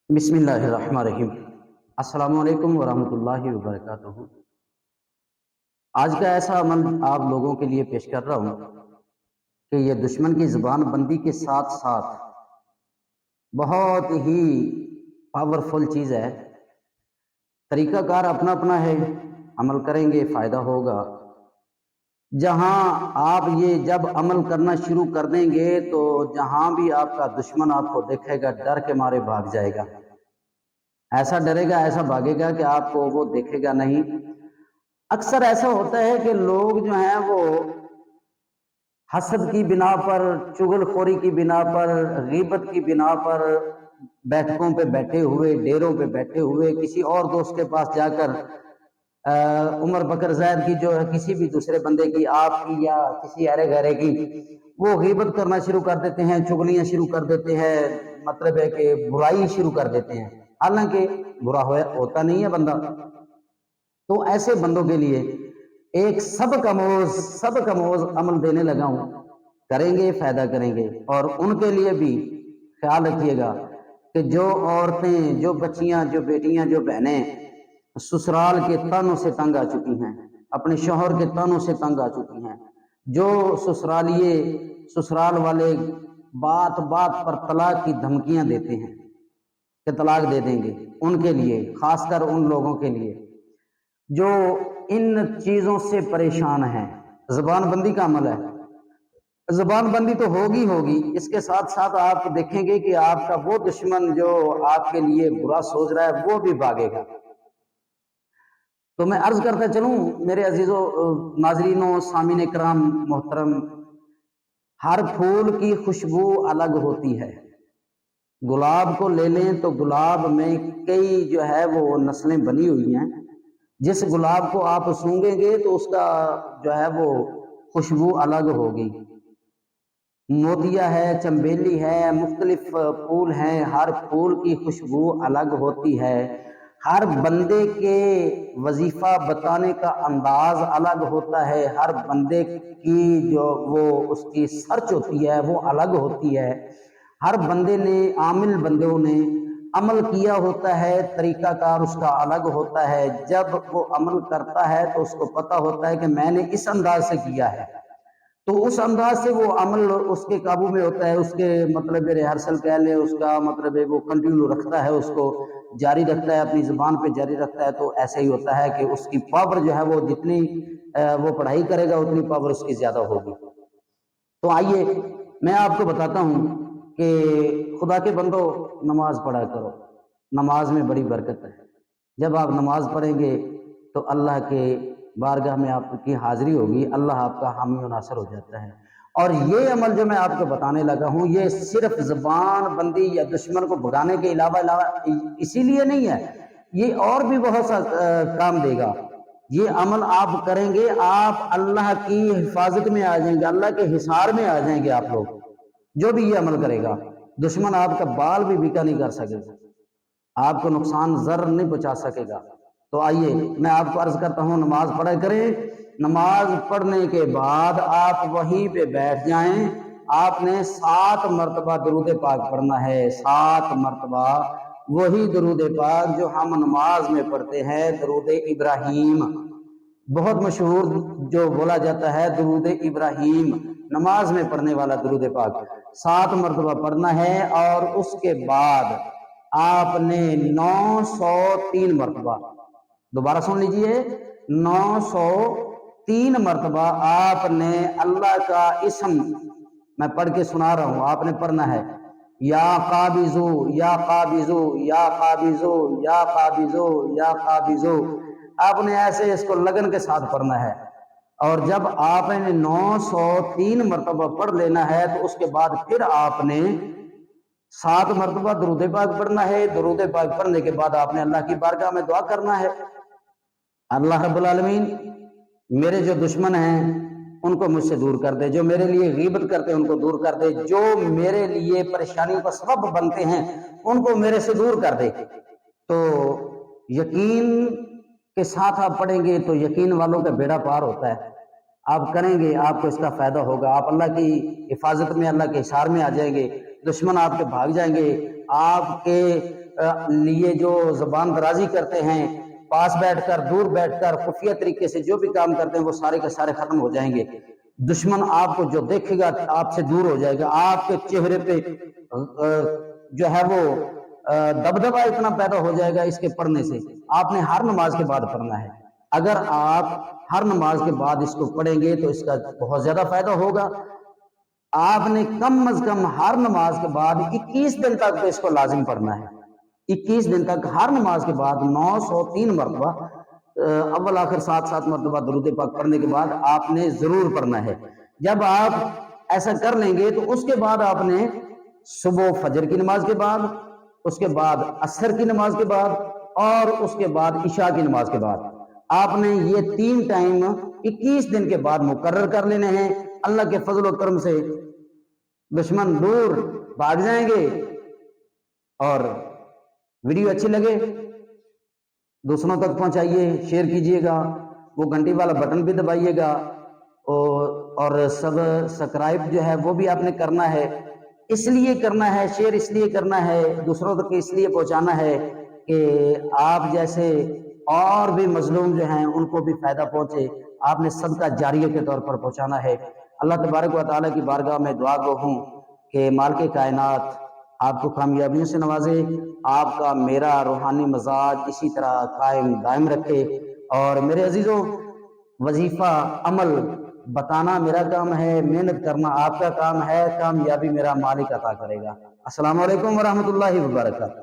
بسم اللہ الرحمن الرحیم۔ السلام علیکم ورحمۃ اللہ وبرکاتہ۔ آج کا ایسا عمل آپ لوگوں کے لیے پیش کر رہا ہوں کہ یہ دشمن کی زبان بندی کے ساتھ ساتھ بہت ہی پاورفل چیز ہے۔ طریقہ کار اپنا اپنا ہے، عمل کریں گے فائدہ ہوگا۔ جہاں آپ یہ جب عمل کرنا شروع کر دیں گے تو جہاں بھی آپ کا دشمن آپ کو دیکھے گا ڈر کے مارے بھاگ جائے گا، ایسا ڈرے گا، ایسا بھاگے گا کہ آپ کو وہ دیکھے گا نہیں۔ اکثر ایسا ہوتا ہے کہ لوگ جو ہیں وہ حسد کی بنا پر، چغل خوری کی بنا پر، غیبت کی بنا پر بیٹھکوں پہ بیٹھے ہوئے، ڈیروں پہ بیٹھے ہوئے کسی اور دوست کے پاس جا کر عمر بکر زید کی جو ہے کسی بھی دوسرے بندے کی، آپ کی یا کسی ارے گھرے کی، وہ غیبت کرنا شروع کر دیتے ہیں، چغلیاں شروع کر دیتے ہیں، مطلب ہے کہ برائی شروع کر دیتے ہیں، حالانکہ برا ہوتا نہیں ہے بندہ۔ تو ایسے بندوں کے لیے ایک سبق آموز عمل دینے لگا ہوں، کریں گے فائدہ کریں گے۔ اور ان کے لیے بھی خیال رکھیے گا کہ جو عورتیں، جو بچیاں، جو بیٹیاں، جو بہنیں سسرال کے تانوں سے تنگ آ چکی ہیں، اپنے شوہر کے تانوں سے تنگ آ چکی ہیں، جو سسرال والے بات بات پر طلاق کی دھمکیاں دیتے ہیں کہ طلاق دے دیں گے، ان کے لیے، خاص کر ان لوگوں کے لیے جو ان چیزوں سے پریشان ہیں، زبان بندی کا عمل ہے۔ زبان بندی تو ہوگی، اس کے ساتھ ساتھ آپ دیکھیں گے کہ آپ کا وہ دشمن جو آپ کے لیے برا سوچ رہا ہے وہ بھی بھاگے گا۔ تو میں عرض کرتا چلوں میرے عزیزوں، ناظرینوں، سامعین کرام محترم، ہر پھول کی خوشبو الگ ہوتی ہے۔ گلاب کو لے لیں تو گلاب میں کئی جو ہے وہ نسلیں بنی ہوئی ہیں، جس گلاب کو آپ سونگیں گے تو اس کا جو ہے وہ خوشبو الگ ہوگی۔ موتیا ہے، چنبیلی ہے، مختلف پھول ہیں، ہر پھول کی خوشبو الگ ہوتی ہے۔ ہر بندے کے وظیفہ بتانے کا انداز الگ ہوتا ہے، ہر بندے کی جو وہ اس کی سرچ ہوتی ہے وہ الگ ہوتی ہے۔ ہر بندے نے، عامل بندوں نے عمل کیا ہوتا ہے، طریقہ کار اس کا الگ ہوتا ہے۔ جب وہ عمل کرتا ہے تو اس کو پتہ ہوتا ہے کہ میں نے اس انداز سے کیا ہے، تو اس انداز سے وہ عمل اس کے قابو میں ہوتا ہے، اس کے مطلب ریہرسل کہہ لیں، اس کا مطلب ہے وہ کنٹینیو رکھتا ہے، اس کو جاری رکھتا ہے، اپنی زبان پہ جاری رکھتا ہے۔ تو ایسے ہی ہوتا ہے کہ اس کی پاور جو ہے وہ جتنی وہ پڑھائی کرے گا اتنی پاور اس کی زیادہ ہوگی۔ تو آئیے میں آپ کو بتاتا ہوں کہ خدا کے بندو نماز پڑھا کرو، نماز میں بڑی برکت ہے۔ جب آپ نماز پڑھیں گے تو اللہ کے بارگاہ میں آپ کی حاضری ہوگی، اللہ آپ کا حامی و ناصر ہو جاتا ہے۔ اور یہ عمل جو میں آپ کو بتانے لگا ہوں یہ صرف زبان بندی یا دشمن کو بھگانے کے علاوہ اسی لیے نہیں ہے، یہ اور بھی بہت سا کام دے گا۔ یہ عمل آپ کریں گے، آپ اللہ کی حفاظت میں آ جائیں گے، اللہ کے حصار میں آ جائیں گے۔ آپ لوگ جو بھی یہ عمل کرے گا، دشمن آپ کا بال بھی بیکا نہیں کر سکے گا، آپ کو نقصان ضرر نہیں پہنچا سکے گا۔ تو آئیے میں آپ کو عرض کرتا ہوں نماز پڑھا کریں۔ نماز پڑھنے کے بعد آپ وہیں پہ بیٹھ جائیں، آپ نے 7 مرتبہ درود پاک پڑھنا ہے، 7 مرتبہ وہی درود پاک جو ہم نماز میں پڑھتے ہیں، درود ابراہیم، بہت مشہور جو بولا جاتا ہے درود ابراہیم، نماز میں پڑھنے والا درود پاک 7 مرتبہ پڑھنا ہے۔ اور اس کے بعد آپ نے 903 مرتبہ، دوبارہ سن لیجئے، 903 مرتبہ آپ نے اللہ کا اسم، میں پڑھ کے سنا رہا ہوں، آپ نے پڑھنا ہے، یا قابضو یا قابضو یا قابضو یا قابضو یا قابضو، آپ نے ایسے اس کو لگن کے ساتھ پڑھنا ہے۔ اور جب آپ نے 903 مرتبہ پڑھ لینا ہے تو اس کے بعد پھر آپ نے 7 مرتبہ درود پاک پڑھنا ہے۔ درود پاک پڑھنے کے بعد آپ نے اللہ کی بارگاہ میں دعا کرنا ہے، اللہ رب العالمین میرے جو دشمن ہیں ان کو مجھ سے دور کر دے، جو میرے لیے غیبت کرتے ہیں ان کو دور کر دے، جو میرے لیے پریشانیوں کا سبب بنتے ہیں ان کو میرے سے دور کر دے۔ تو یقین کے ساتھ آپ پڑھیں گے تو یقین والوں کا بیڑا پار ہوتا ہے، آپ کریں گے آپ کو اس کا فائدہ ہوگا، آپ اللہ کی حفاظت میں، اللہ کے حصار میں آ جائیں گے، دشمن آپ کے بھاگ جائیں گے، آپ کے لیے جو زبان درازی کرتے ہیں، پاس بیٹھ کر دور بیٹھ کر خفیہ طریقے سے جو بھی کام کرتے ہیں وہ سارے کے سارے ختم ہو جائیں گے. دشمن آپ کو جو دیکھے گا آپ سے دور ہو جائے گا. آپ کے چہرے پہ جو ہے وہ دبدبہ اتنا پیدا ہو جائے گا اس کے پڑھنے سے. آپ نے ہر نماز کے بعد پڑھنا ہے. اگر آپ ہر نماز کے بعد اس کو پڑھیں گے تو اس کا بہت زیادہ فائدہ ہوگا. آپ نے کم از کم ہر نماز کے بعد 21 دن تک اس کو لازم پڑھنا ہے. 21 دن تک ہر نماز کے بعد 903 مرتبہ اول آخر 7 مرتبہ درود پاک پڑھنے کے بعد آپ نے ضرور پڑھنا ہے. جب آپ ایسا کر لیں گے تو اس کے بعد آپ نے صبح فجر کی نماز کے بعد، اس کے بعد عصر کی نماز کے بعد اور اس کے بعد عشاء کی نماز کے بعد آپ نے یہ 3 ٹائم 21 دن کے بعد مقرر کر لینے ہیں. اللہ کے فضل و کرم سے دشمن دور بھاگ جائیں گے. اور ویڈیو اچھی لگے دوسروں تک پہنچائیے، شیئر کیجئے گا، وہ گھنٹی والا بٹن بھی دبائیے گا، اور سبسکرائب جو ہے وہ بھی آپ نے کرنا ہے. اس لیے کرنا ہے، شیئر اس لیے کرنا ہے، دوسروں تک اس لیے پہنچانا ہے کہ آپ جیسے اور بھی مظلوم جو ہیں ان کو بھی فائدہ پہنچے. آپ نے صدقہ جاریہ کے طور پر پہنچانا ہے. اللہ تبارک و تعالیٰ کی بارگاہ میں دعا گو ہوں کہ مالک کائنات آپ کو کامیابیوں سے نوازے، آپ کا میرا روحانی مزاج اسی طرح قائم دائم رکھے. اور میرے عزیزوں، وظیفہ عمل بتانا میرا کام ہے، محنت کرنا آپ کا کام ہے، کامیابی میرا مالک عطا کرے گا. السلام علیکم ورحمۃ اللہ وبرکاتہ.